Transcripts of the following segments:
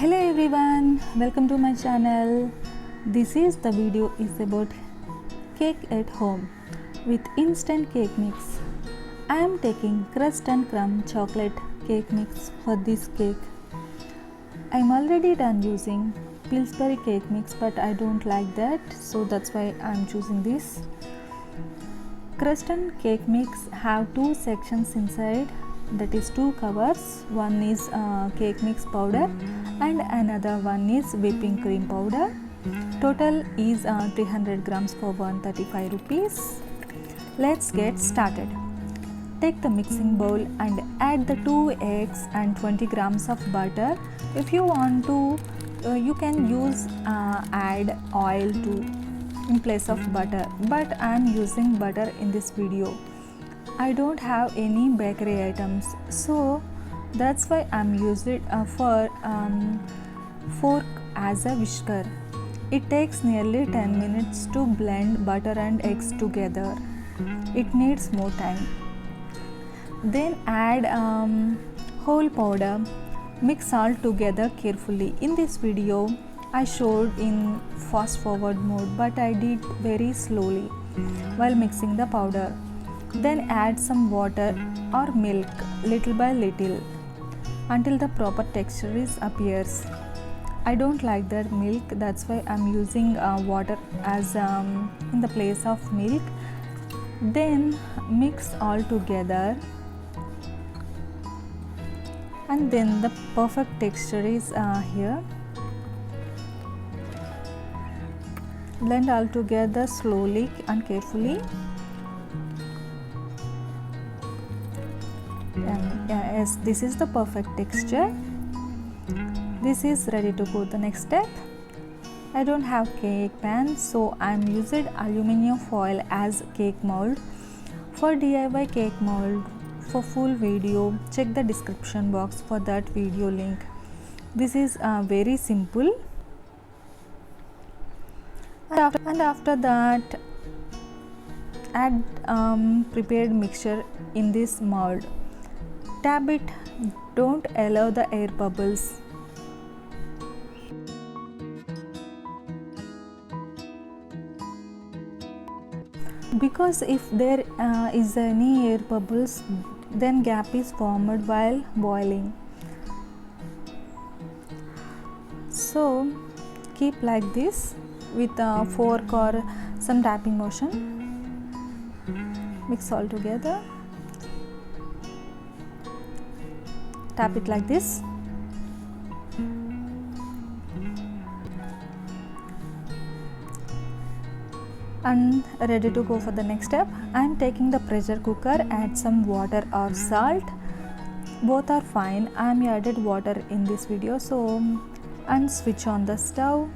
Hello everyone, welcome to my channel. This is the video is about cake at home with instant cake mix. I am taking crust and crumb chocolate cake mix for this cake. I am already done using Pillsbury cake mix, but I don't like that, so that's why I am choosing this. Crust and cake mix have two sections inside, that is two covers. One is cake mix powder and another one is whipping cream powder. Total is 300 grams for 135 rupees. Let's get started. Take the mixing bowl and add the 2 eggs and 20 grams of butter. If you want to, you can use add oil to in place of butter, but I am using butter in this video. I don't have any bakery items, so that's why I'm using for fork as a whisker. It takes nearly 10 minutes to blend butter and eggs together. It needs more time. Then add whole powder. Mix all together carefully. In this video, I showed in fast forward mode, but I did very slowly while mixing the powder. Then add some water or milk little by little until the proper texture appears. I don't like that milk, that's why I'm using water as in the place of milk. Then mix all together, and then the perfect texture is here. Blend all together slowly and carefully. And yes, this is the perfect texture. This is ready to go the next step. I don't have cake pan, so I'm using aluminum foil as cake mold. For DIY cake mold, for full video, check the description box for that video link. This is very simple. And after that, add prepared mixture in this mold. Tap it, don't allow the air bubbles. Because if there is any air bubbles, then gap is formed while boiling. So keep like this with a fork or some tapping motion. Mix all together. Tap it like this. And ready to go for the next step. I am taking the pressure cooker, add some water or salt. Both are fine. I am added water in this video, and switch on the stove.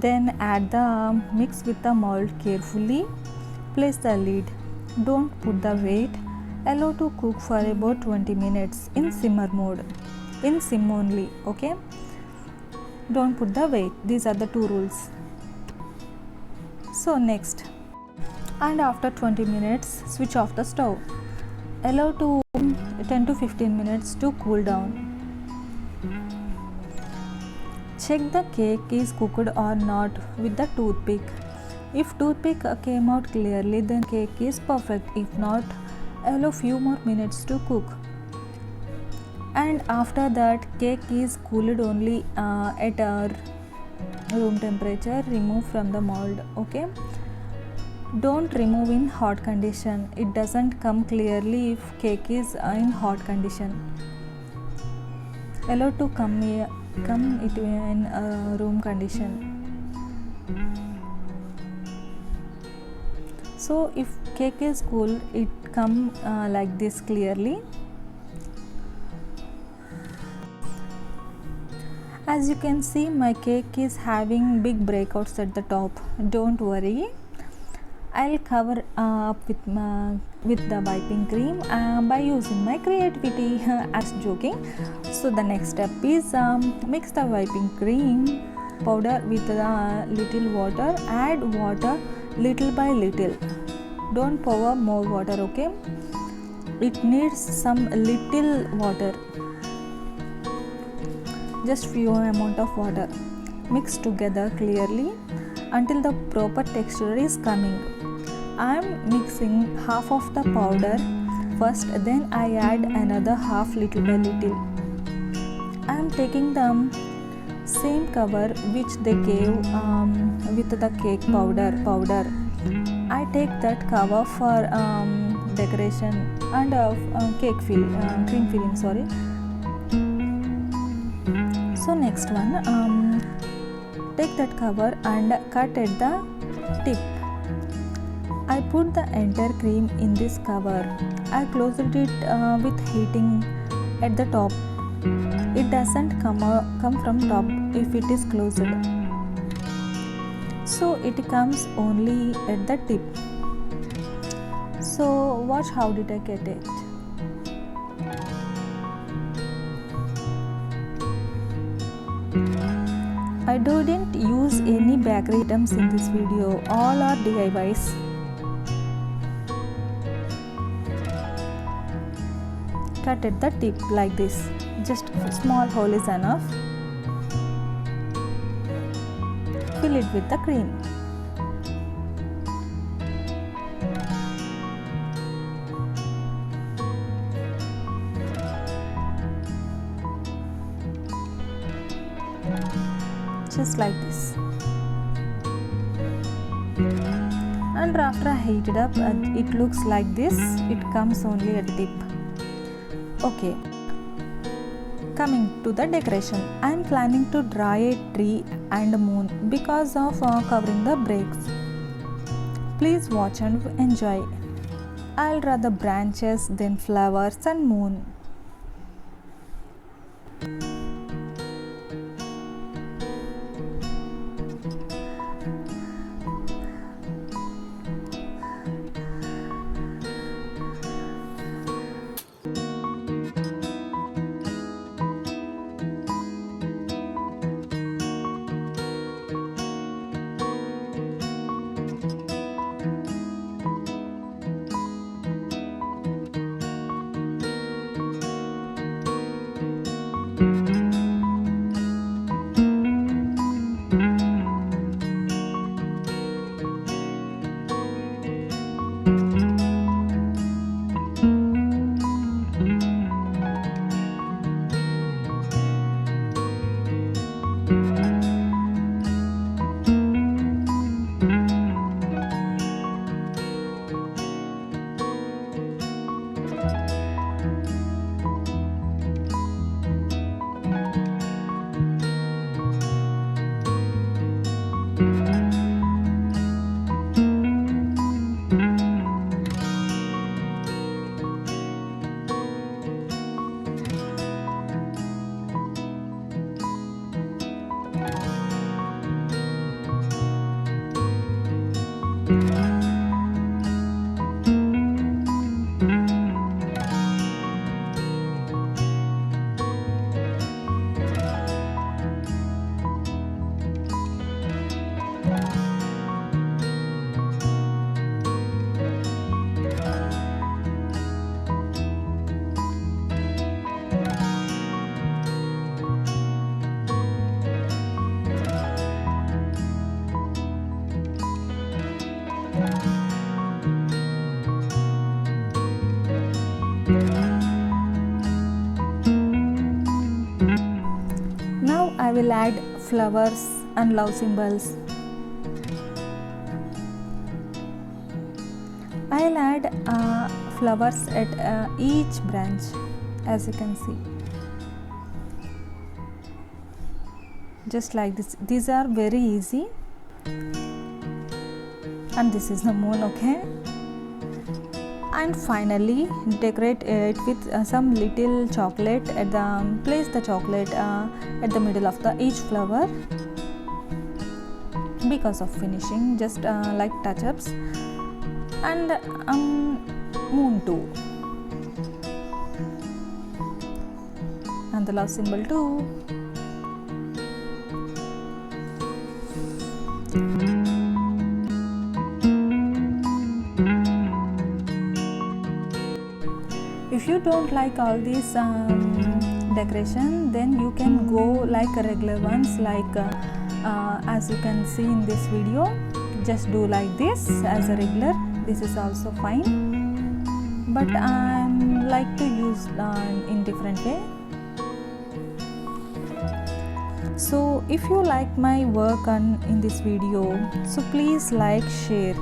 Then add the mix with the mold carefully. Place the lid. Don't put the weight. Allow to cook for about 20 minutes in simmer mode. In sim only, okay? Don't put the weight. These are the two rules. So next, and after 20 minutes, switch off the stove. Allow to 10 to 15 minutes to cool down. Check the cake is cooked or not with the toothpick. If toothpick came out clearly, then cake is perfect. If not, allow few more minutes to cook. And after that, cake is cooled only at room temperature. Remove from the mold, okay? Don't remove in hot condition. It doesn't come clearly if cake is in hot condition. Allow to come it in room condition. So if cake is cool, it come like this clearly. As you can see, my cake is having big breakouts at the top. Don't worry, I'll cover up with the whipping cream by using my creativity. As joking. So the next step is mix the whipping cream powder with a little water. Add water little by little. Don't pour more water, okay? It needs some little water. just few amount of water. Mix together clearly until the proper texture is coming. I am mixing half of the powder first, then I add another half little by little. I am taking the same cover which they gave with the cake powder. I take that cover for decoration and cream filling. Sorry. So next one, take that cover and cut at the tip. I put the entire cream in this cover. I closed it with heating at the top. It doesn't come from top if it is closed. So it comes only at the tip. So watch how did I get it. I didn't use any bakery items in this video. All are DIYs. Cut at the tip like this. Just a small hole is enough. Fill it with the cream. Just like this. And after I heat it up, it looks like this. It comes only at the tip. Okay. Coming to the decoration, I am planning to draw a tree and a moon because of covering the breaks. Please watch and enjoy. I'll draw the branches, then flowers and moon. Now I will add flowers and love symbols. I'll add flowers at each branch, as you can see. Just like this. These are very easy. And this is the moon, okay? And finally decorate it with some little chocolate at the place the chocolate at the middle of each flower because of finishing, just like touch-ups. And moon too, and the love symbol too. If you don't like all these decoration, then you can go like regular ones, like as you can see in this video. Just do like this as a regular. This is also fine, but I like to use in different way. So if you like my work in this video, so please like, share.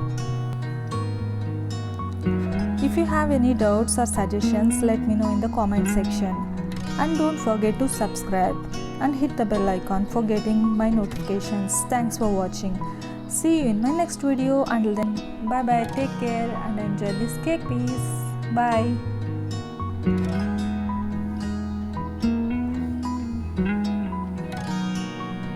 If you have any doubts or suggestions, let me know in the comment section. And don't forget to subscribe and hit the bell icon for getting my notifications. Thanks for watching. See you in my next video. Until then, bye bye, take care and enjoy this cake piece. Bye.